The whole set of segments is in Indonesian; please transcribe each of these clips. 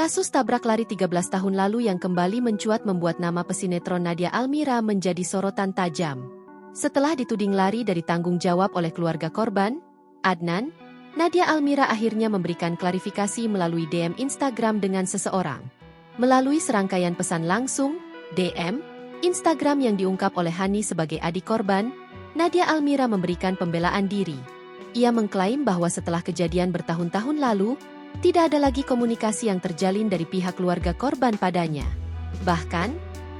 Kasus tabrak lari 13 tahun lalu yang kembali mencuat membuat nama pesinetron Nadia Almira menjadi sorotan tajam. Setelah dituding lari dari tanggung jawab oleh keluarga korban, Adnan, Nadia Almira akhirnya memberikan klarifikasi melalui DM Instagram dengan seseorang. Melalui serangkaian pesan langsung, DM, Instagram yang diungkap oleh Hani sebagai adik korban, Nadia Almira memberikan pembelaan diri. Ia mengklaim bahwa setelah kejadian bertahun-tahun lalu, tidak ada lagi komunikasi yang terjalin dari pihak keluarga korban padanya. Bahkan,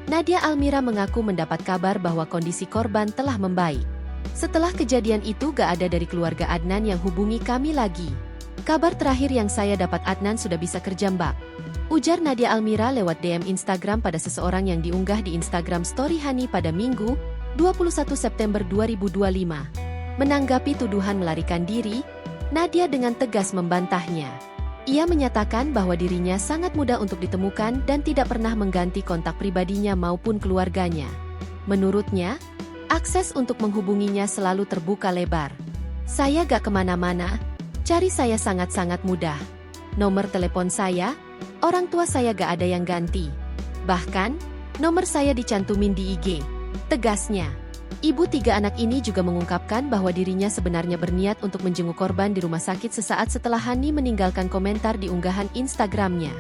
Nadia Almira mengaku mendapat kabar bahwa kondisi korban telah membaik. Setelah kejadian itu gak ada dari keluarga Adnan yang hubungi kami lagi. Kabar terakhir yang saya dapat Adnan sudah bisa kerja mbak. Ujar Nadia Almira lewat DM Instagram pada seseorang yang diunggah di Instagram Story Hani pada Minggu, 21 September 2025. Menanggapi tuduhan melarikan diri, Nadia dengan tegas membantahnya. Ia menyatakan bahwa dirinya sangat mudah untuk ditemukan dan tidak pernah mengganti kontak pribadinya maupun keluarganya. Menurutnya, akses untuk menghubunginya selalu terbuka lebar. Saya gak kemana-mana, cari saya sangat-sangat mudah. Nomor telepon saya, orang tua saya gak ada yang ganti. Bahkan, nomor saya dicantumin di IG, tegasnya. Ibu tiga anak ini juga mengungkapkan bahwa dirinya sebenarnya berniat untuk menjenguk korban di rumah sakit sesaat setelah Hani meninggalkan komentar di unggahan Instagramnya.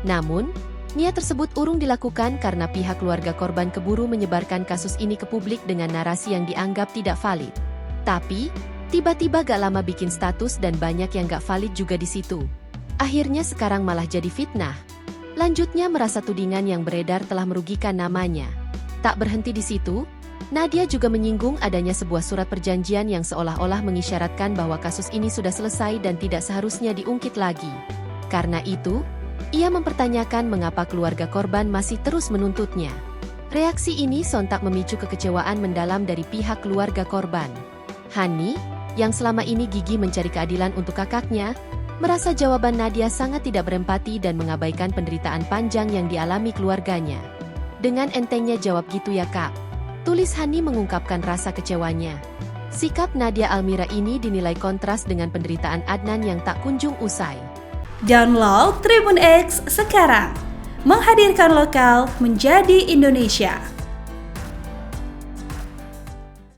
Namun, niat tersebut urung dilakukan karena pihak keluarga korban keburu menyebarkan kasus ini ke publik dengan narasi yang dianggap tidak valid. Tapi, tiba-tiba gak lama bikin status dan banyak yang gak valid juga di situ. Akhirnya sekarang malah jadi fitnah. Lanjutnya merasa tudingan yang beredar telah merugikan namanya. Tak berhenti di situ, Nadia juga menyinggung adanya sebuah surat perjanjian yang seolah-olah mengisyaratkan bahwa kasus ini sudah selesai dan tidak seharusnya diungkit lagi. Karena itu, ia mempertanyakan mengapa keluarga korban masih terus menuntutnya. Reaksi ini sontak memicu kekecewaan mendalam dari pihak keluarga korban. Hani, yang selama ini gigih mencari keadilan untuk kakaknya, merasa jawaban Nadia sangat tidak berempati dan mengabaikan penderitaan panjang yang dialami keluarganya. Dengan entengnya jawab gitu ya kak. Tulis Hani mengungkapkan rasa kecewanya. Sikap Nadia Almira ini dinilai kontras dengan penderitaan Adnan yang tak kunjung usai. Download Tribun X sekarang, menghadirkan lokal menjadi Indonesia.